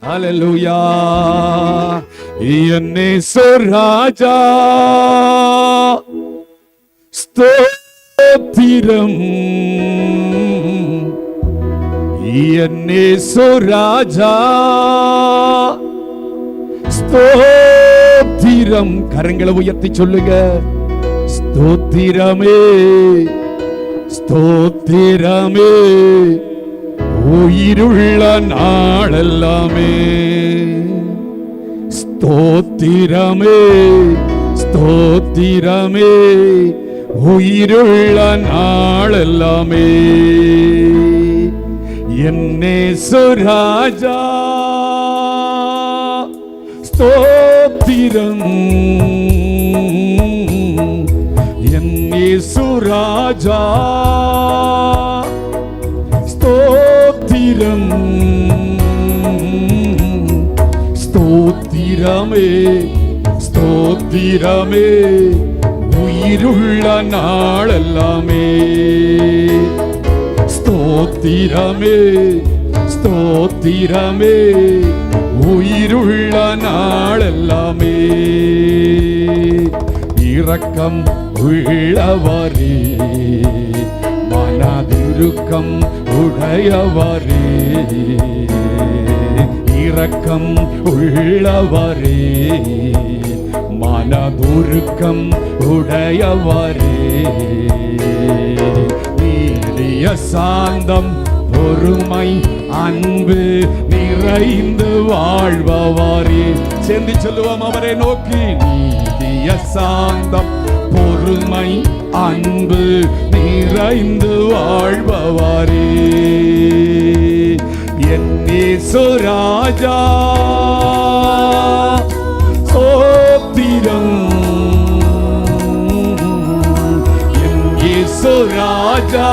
ஹல்லேலூயா. என்னேசு ராஜா ஸ்தோத்திரம். என்னேசு ராஜா ஸ்தோத்திரம். கரங்களை உயர்த்தி சொல்லுங்க. ஸ்தோத்திரமே ஸ்தோத்திரமே உயிருள்ள நாளெல்லாமே. ஸ்தோத்திரமே ஸ்தோத்திரமே உயிருள்ள நாளெல்லாமே. என்னேசு ராஜா ஸ்தோத்திரம். என்னேசு ராஜா ஸ்தோத்திரம். ஸ்தோத்திரமே ஸ்தோத்திரமே உயிருள்ள நாளெல்லாமே. ஸ்தோத்திரமே ஸ்தோத்திரமே உயிருள்ள நாளெல்லாமே. இரக்கம் உள்ளவரே மனதிருக்கம் உடையவரே. இரக்கம் உள்ளவரே மனதுருக்கம் உடையவரே. நீடிய சாந்தம் பொறுமை அன்பு நிறைந்து வாழ்பவரே. சேர்ந்து சொல்லுவோம் அவரை நோக்கி. நீடிய சாந்தம் பொறுமை அன்பு நிறைந்து வாழ்பவரே. என்னேசு ராஜா ஸ்தோத்திரம். என்னேசு ராஜா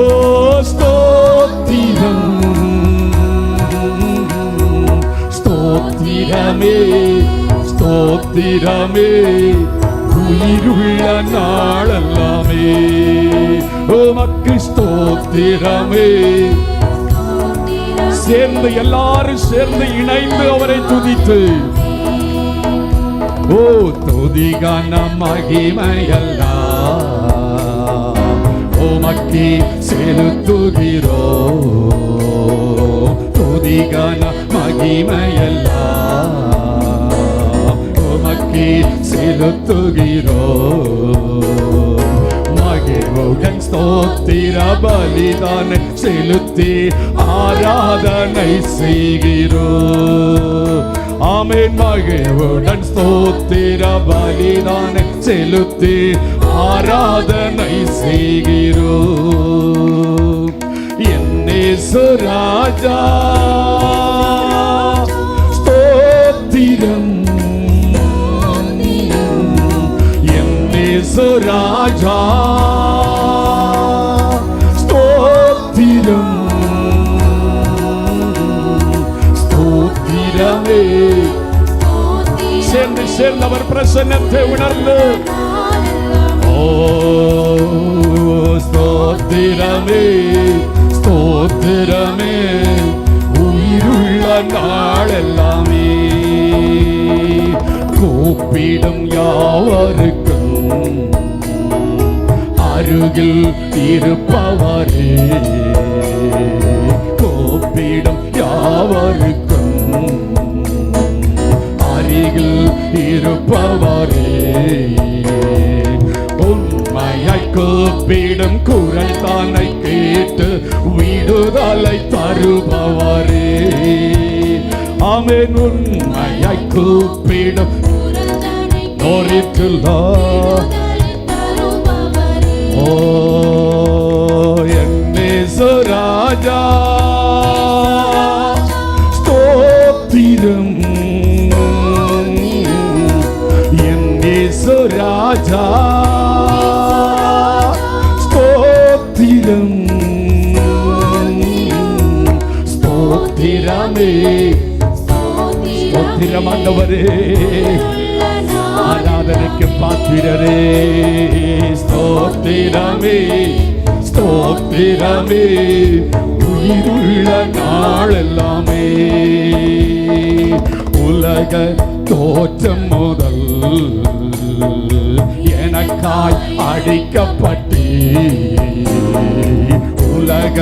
ஓ ஸ்தோத்திரம். ஸ்தோத்திரமே ஸ்தோத்திரமே உயிருள்ள நாளெல்லாமே. உமக்கு ஸ்தோத்திரமே. சேர்ந்து எல்லாரும் சேர்ந்து இணைந்து அவரை துதித்து ஓ துதிகான மகிமையெல்லாம் உமக்கே செலுத்துகிறோம். துதிகான மகிமையெல்லாம் உமக்கே செலுத்துகிறோம். மகிழ்வுடன் ஸ்தோத்திர பலிதானை செலுத்தி ஆராதனை செய்கிறோம். ஆமென். மகிழ்வுடன் ஸ்தோத்திர பலிதானை செலுத்தி ஆராதனை செய்கிறோம். என்னேசு ராஜா ஸ்தோத்திரம். என்னேசு ராஜா ஸ்தோத்திரம். ஸ்தோத்திரமே. சேர்ந்து சேர்ந்து அவர் பிரசன்னத்தை உணர்ந்து ஓ ஸ்தோத்திரமே ஸ்தோத்திரமே உயிருள்ள நாளெல்லாமே. கூப்பிடும் யாவருக்கும் அருகில் இருப்பவரே. கூப்பிடும் யாவருக்கும் அருகில் இருப்பவரே. உண்மையாய் கூப்பிடும் குரல் தானை கேட்டு விடுதலை தருபவரே. ஆமென். உண்மையாய் கூப்பிடும் ஓ என்னேசு ராஜா ஸ்தோத்திரம். என்னேசு ராஜா ஸ்தோத்திரம். ஸ்தோத்திரமே ஸ்தோத்திரம். ஆண்டவரே ஆராதனைக்கு பாத்திரரே. ஸ்தோத்திரமே ஸ்தோத்திரமே உயிருள்ள நாளெல்லாமே. உலக தோற்றம் முதல் எனக்காய் அடிக்கப்பட்டே, உலக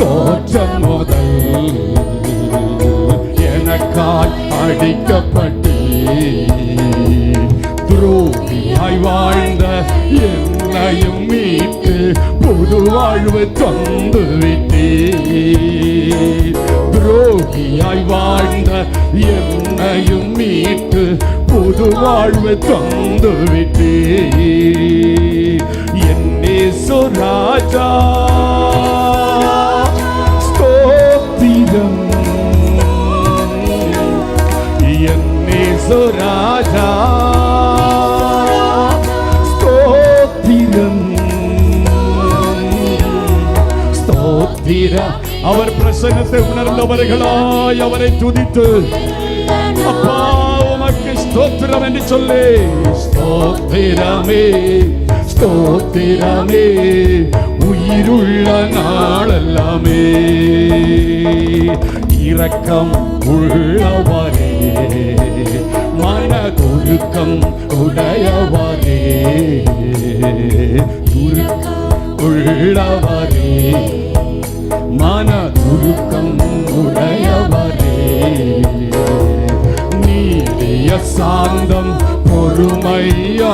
தோற்றம் முதல் எனக்காய் அடிக்கப்பட்டே. துரோகியாய் வாழ்ந்த என்னையும் மீட்டு புது வாழ்வு தந்து விட்டே. துரோகியாய் வாழ்ந்த என்னையும் மீட்டு புது வாழ்வு தந்து விட்டே. என் இயேசு ராஜா ஸ்தோத்திரம், என் இயேசு ராஜா ஸ்தோத்திரம் ஸ்தோத்திரம். அவர் பிரசன்னத்தை உணர்ந்தவர்களாய் அவரை துதித்து அப்பா உமக்கு ஸ்தோத்திரம் என்று சொல்லி, ஸ்தோத்திரமே ஸ்தோத்திரமே உயிருள்ள நாளெல்லாமே. இரக்கம் உள்ளவரே மனதுருக்கம் உடையவரே, உள்ளவரே மனதுருக்கம் உடையவரே. நீடிய சாந்தம் பொறுமை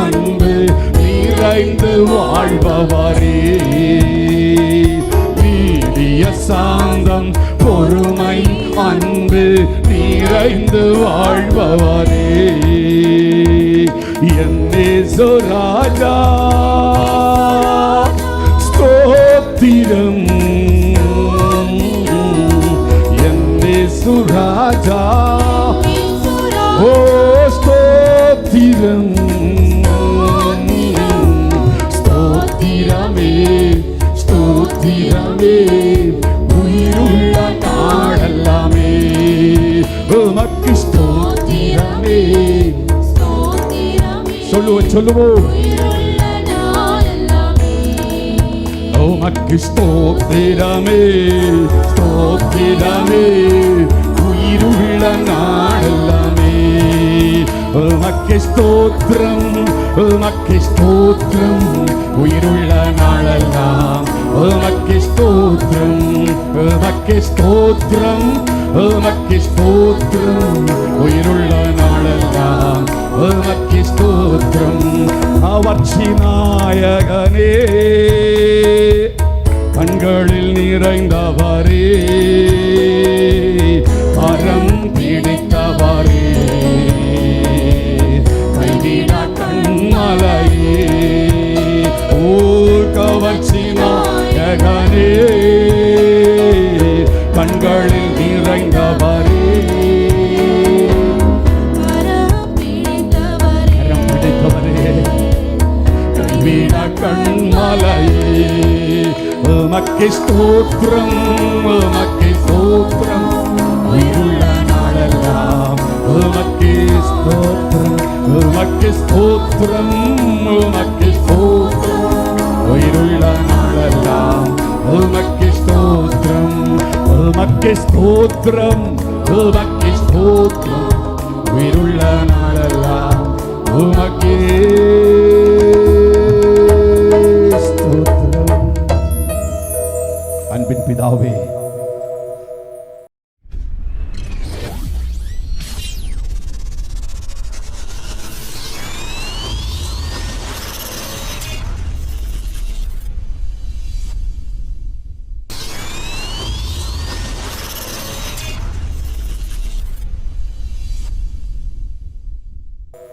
அன்பு நிறைந்து வாழ்பவரே. நீடிய சாந்தம் பொறுமை அன்பு நிறைந்து வாழ்பவரே. என் இயேசு ராஜா ஸ்தோத்திரம், என் இயேசு ராஜா ஓ ஸ்தோத்திரம் ஸ்தோத்திரமே ஸ்தோத்திரமே உயிருள்ள நாளெல்லாமே. உமக்கு ஸ்தோத்திரமே சொல்லுவோம் உமக்கு ஸ்தோத்திரமே ஸ்தோத்திரமே உயிருள்ள நாளெல்லாமே. உமக்கு ஸ்தோத்திரம் உமக்கு ஸ்தோத்திரம் உயிருள்ள நாளெல்லாம். உமக்கு ஸ்தோத்திரம் உமக்கு ஸ்தோத்திரம் உமக்கு ஸ்தோத்திரம் உயிருள்ள நாளெல்லாம். உமக்கு ஸ்தோத்திரம். அவர்ச்சி நாயகனே கண்களில் நிறைந்தவரே, கரம் பிடித்தவரே, கைவிட கண்மலையே. ஓ கவர்ச்சி நாயகனே கண்களில் நிறைந்தவரே, கரம் பிடித்தவரே, கைவிட கண்மலையே. உமக்கு ஸ்தோத்திரம் உமக்கு ஸ்தோத்திரம் உயிருள்ள நாளெல்லாம். உமக்கு ஸ்தோத்திரம் உமக்கு ஸ்தோத்திரம் உமக்கு ஸ்தோத்திரம் உயிருள்ள நாளெல்லாம். உமக்கு ஸ்தோத்திரம் உமக்கு ஸ்தோத்திரம் உமக்கு ஸ்தோத்திரம் உயிருள்ள நாளெல்லாம். உமக்கு அன்பின் பிதாவே